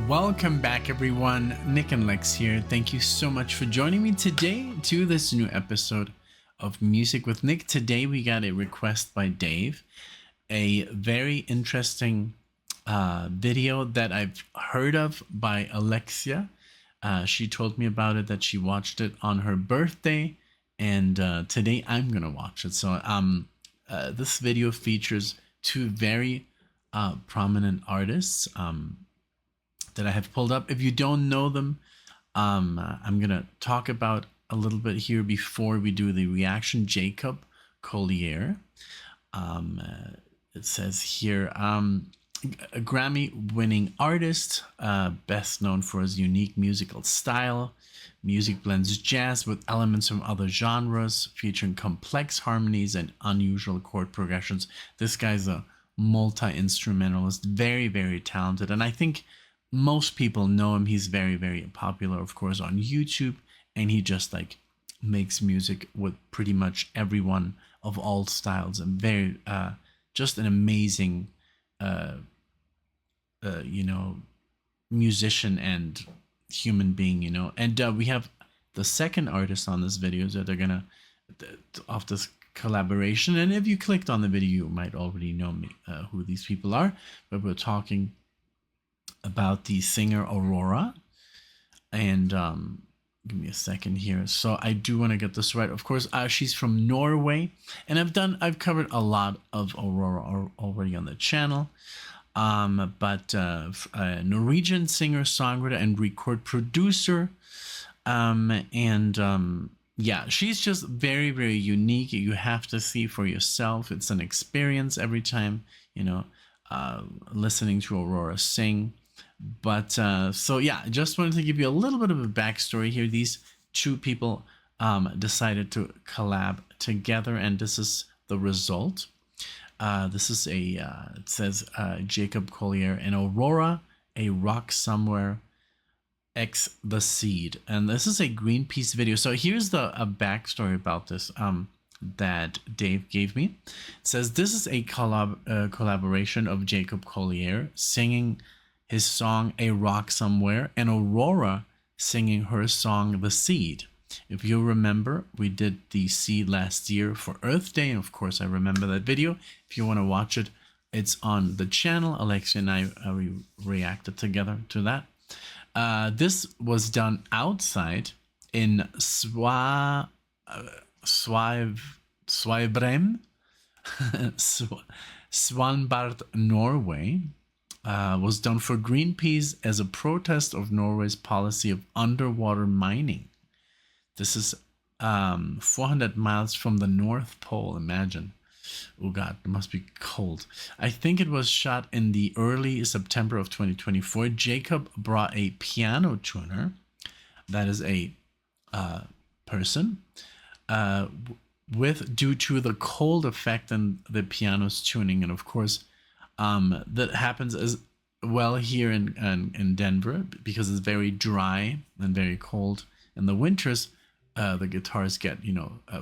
Welcome back, everyone. NicknLex here. Thank you so much for joining me today to this new episode of Music with Nick. Today we got a request by Dave, a very interesting video that I've heard of by Alexia. She told me about it, that she watched it on her birthday, and today I'm gonna watch it. So this video features two very prominent artists that I have pulled up. If you don't know them, I'm gonna talk about a little bit here before we do the reaction. Jacob Collier. It says here, a Grammy-winning artist, best known for his unique musical style. Music blends jazz with elements from other genres, featuring complex harmonies and unusual chord progressions. This guy's a multi-instrumentalist, very, very talented, and I think most people know him. He's very, very popular, of course, on YouTube, and he just like makes music with pretty much everyone of all styles, and very just an amazing musician and human being, and we have the second artist on this video that they're gonna of this collaboration, and if you clicked on the video you might already know who these people are, but we're talking about the singer Aurora. And give me a second here. So I do want to get this right. Of course, she's from Norway, and I've covered a lot of Aurora already on the channel. But a Norwegian singer, songwriter, and record producer. Yeah, she's just very, very unique. You have to see for yourself. It's an experience every time, listening to Aurora sing. But so yeah, I just wanted to give you a little bit of a backstory here. These two people decided to collab together, and this is the result. This is it says Jacob Collier and Aurora, a rock somewhere, X the seed, and this is a Greenpeace video. So here's a backstory about this that Dave gave me. It says this is a collaboration of Jacob Collier singing his song A Rock Somewhere, and Aurora singing her song The Seed. If you remember, we did the seed last year for Earth Day, and of course I remember that video. If you want to watch it, it's on the channel. Alexia and I we reacted together to that. This was done outside in Svabrem, Svalbard, Norway. Was done for Greenpeace as a protest of Norway's policy of underwater mining. This is 400 miles from the North Pole, imagine. Oh God, it must be cold. I think it was shot in the early September of 2024. Jacob brought a piano tuner, that is a person, due to the cold effect and the piano's tuning, and of course that happens as well here in Denver, because it's very dry and very cold in the winters. The guitars get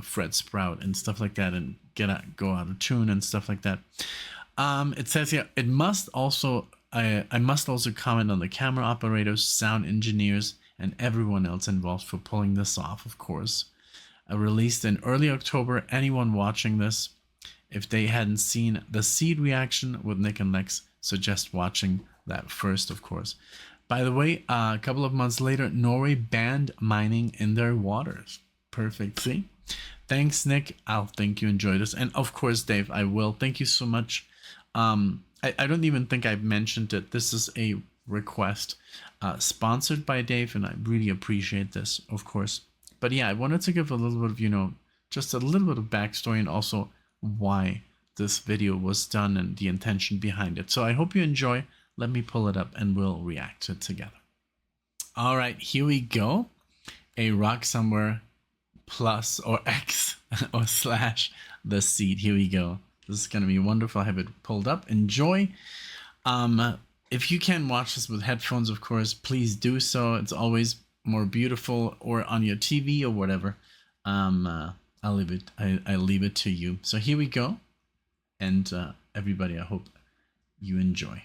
fret sprout and stuff like that, and go out of tune and stuff like that. It says here, I must also comment on the camera operators, sound engineers, and everyone else involved for pulling this off. Of course, released in early October. Anyone watching this, if they hadn't seen the seed reaction with NicknLex, suggest watching that first, of course. By the way, a couple of months later, Norway banned mining in their waters. Perfect. See? Thanks, Nick. I'll think you enjoyed this. And of course, Dave, I will. Thank you so much. I don't even think I've mentioned it. This is a request sponsored by Dave, and I really appreciate this, of course. But yeah, I wanted to give a little bit of, just a little bit of backstory, and also why this video was done and the intention behind it. So I hope you enjoy. Let me pull it up and we'll react to it together. All right, here we go. A Rock Somewhere plus or X or slash The Seed. Here we go. This is going to be wonderful. I have it pulled up. Enjoy. If you can watch this with headphones, of course, please do so. It's always more beautiful, or on your TV or whatever. I'll leave it to you. So here we go. And everybody, I hope you enjoy.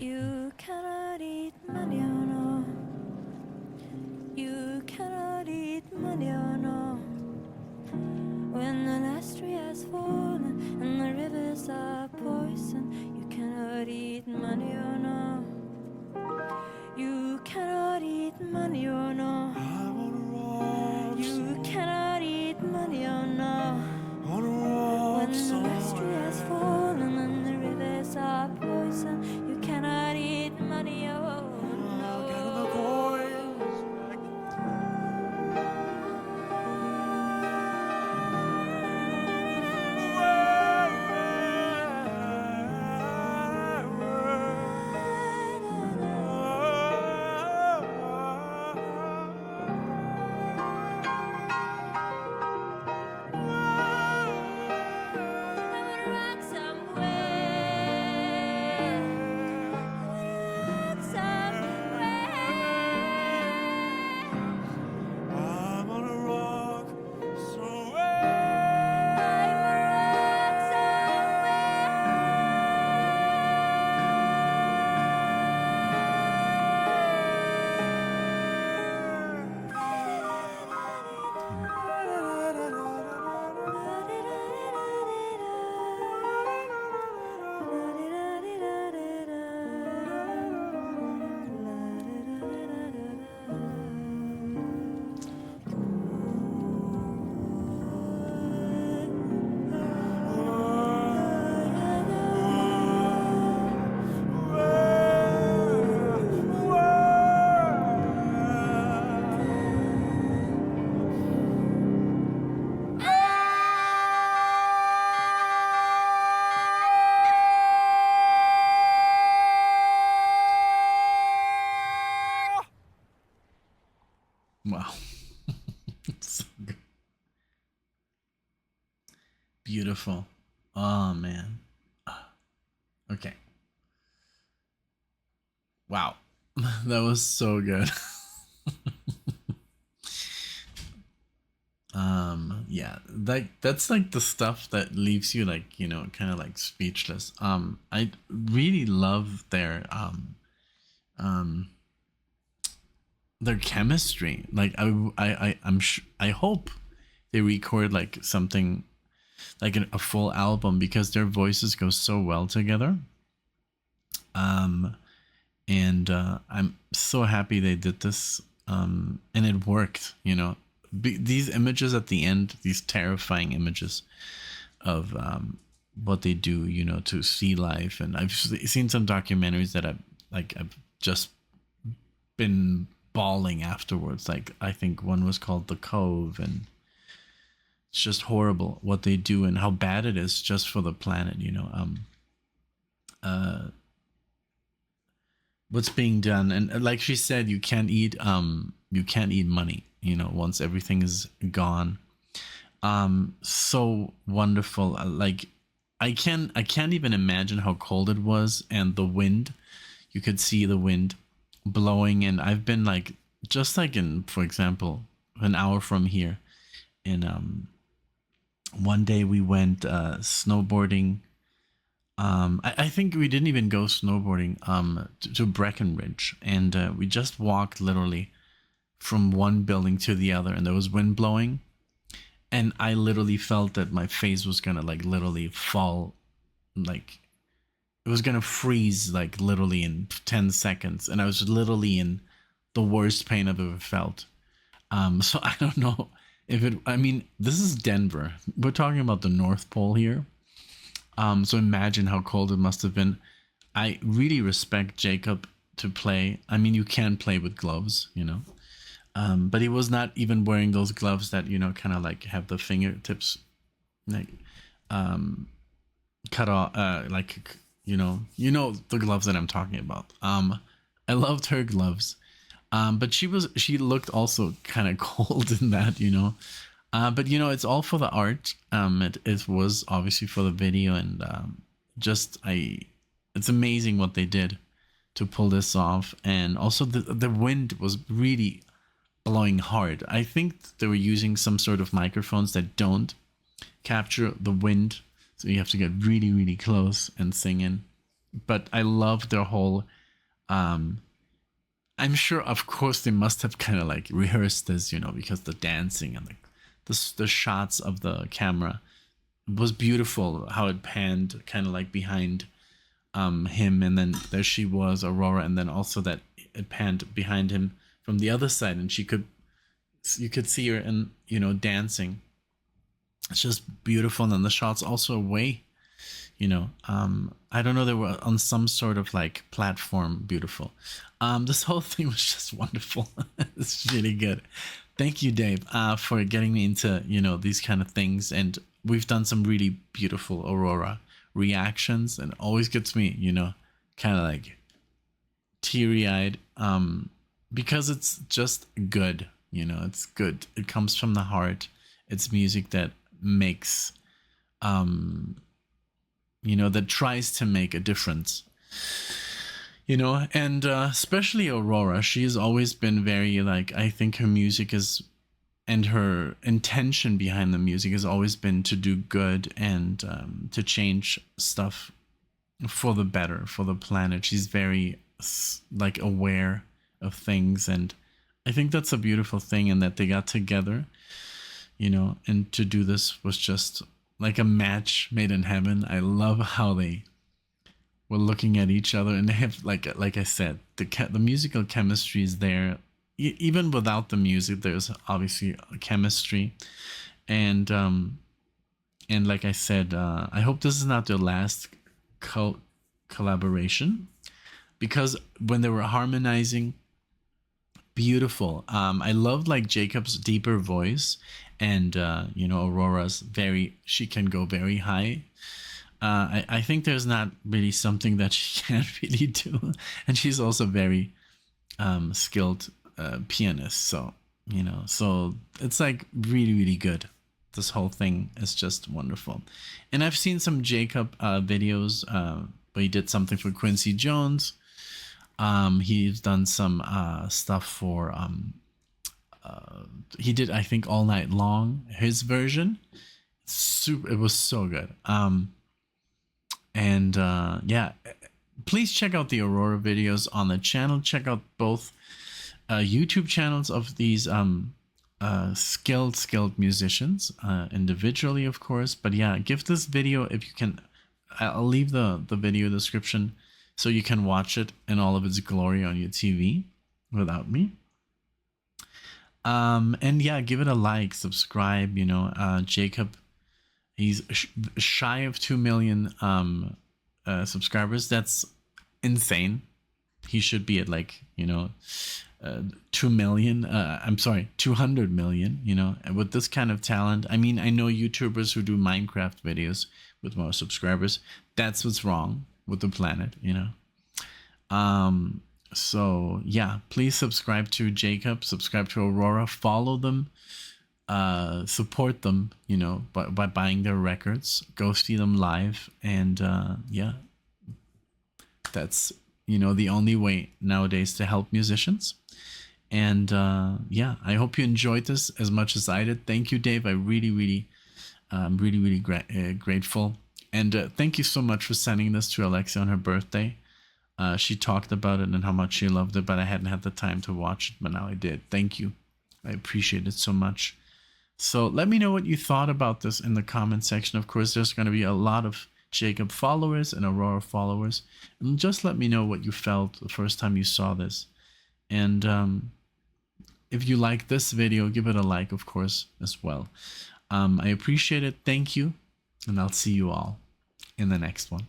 You cannot eat maniono. You cannot eat maniono. When the last tree has fallen and the rivers are poison, you cannot eat maniono. You cannot eat maniono. I'm on a rock. You cannot eat maniono. On a rock. When the last tree has fallen and the rivers are poison, you cannot eat maniono. Get in the coins. beautiful. Oh man. Okay. Wow. That was so good. Yeah, like that's like the stuff that leaves you like, kind of like speechless. I really love um their chemistry. Like I hope they record like something like a full album because their voices go so well together. Um and I'm so happy they did this. And it worked, these images at the end, these terrifying images of what they do, to sea life. And I've seen some documentaries that I've just been bawling afterwards. Like I think one was called The Cove, and it's just horrible what they do and how bad it is just for the planet. Uh, what's being done, and like she said, you can't eat money. Once everything is gone. So wonderful. Like I can't even imagine how cold it was, and the wind. You could see the wind blowing, and I've been like just like in, for example, an hour from here. And one day we went snowboarding. I think we didn't even go snowboarding to Breckenridge, and we just walked literally from one building to the other, and there was wind blowing, and I literally felt that my face was gonna like literally fall, like it was gonna freeze like literally in 10 seconds, and I was literally in the worst pain I've ever felt. So I don't know if it. I mean, this is Denver. We're talking about the North Pole here. So imagine how cold it must have been. I really respect Jacob to play. I mean, you can play with gloves, but he was not even wearing those gloves that kind of like have the fingertips like cut off, like the gloves that I'm talking about. I loved her gloves, but she looked also kind of cold in that, but it's all for the art. It was obviously for the video, and it's amazing what they did to pull this off. And also the wind was really blowing hard. I think they were using some sort of microphones that don't capture the wind, so you have to get really really close and sing in. But I love their whole. I'm sure, of course, they must have kind of like rehearsed this, because the dancing and the shots of the camera was beautiful. How it panned, kind of like behind him, and then there she was, Aurora, and then also that it panned behind him from the other side, and you could see her and dancing. It's just beautiful, and then the shots also away. I don't know, they were on some sort of like platform. Beautiful. This whole thing was just wonderful. It's really good. Thank you, Dave, for getting me into these kind of things, and we've done some really beautiful Aurora reactions, and it always gets me kind of like teary-eyed, because it's just good. It's good. It comes from the heart. It's music that makes that tries to make a difference. And especially Aurora, she has always been very like, I think her music is, and her intention behind the music has always been to do good, and to change stuff for the better, for the planet. She's very like aware of things, and I think that's a beautiful thing, and that they got together, and to do this was just like a match made in heaven. I love how they were looking at each other, and they have like I said, the musical chemistry is there. Even without the music, there's obviously a chemistry, and like I said, I hope this is not their last collaboration, because when they were harmonizing, beautiful. I loved like Jacob's deeper voice, and Aurora's she can go very high. I think there's not really something that she can't really do, and she's also very skilled pianist. So so it's like really really good. this whole thing is just wonderful. And I've seen some Jacob videos, but he did something for Quincy Jones. He's done some stuff for he did, I think, All Night Long, his version. It was so good. And yeah, please check out the Aurora videos on the channel. Check out both YouTube channels of these skilled musicians, individually, of course. But yeah, give this video, if you can, I'll leave the video description so you can watch it in all of its glory on your TV without me. And yeah, give it a like, subscribe. You know, Jacob, he's shy of 2 million subscribers. That's insane. He should be at, like, you know, 2 million. I'm sorry, 200 million. You know, and with this kind of talent, I mean, I know YouTubers who do Minecraft videos with more subscribers. That's what's wrong with the planet, you know. So yeah, please subscribe to Jacob, subscribe to Aurora, follow them, support them, you know, by buying their records, go see them live. And yeah, that's, you know, the only way nowadays to help musicians. And yeah, I hope you enjoyed this as much as I did. Thank you, Dave. I really grateful. And thank you so much for sending this to Alexia on her birthday. She talked about it and how much she loved it, but I hadn't had the time to watch it, but now I did. Thank you. I appreciate it so much. So let me know what you thought about this in the comment section. Of course, there's going to be a lot of Jacob followers and Aurora followers. And just let me know what you felt the first time you saw this. And if you like this video, give it a like, of course, as well. I appreciate it. Thank you. And I'll see you all in the next one.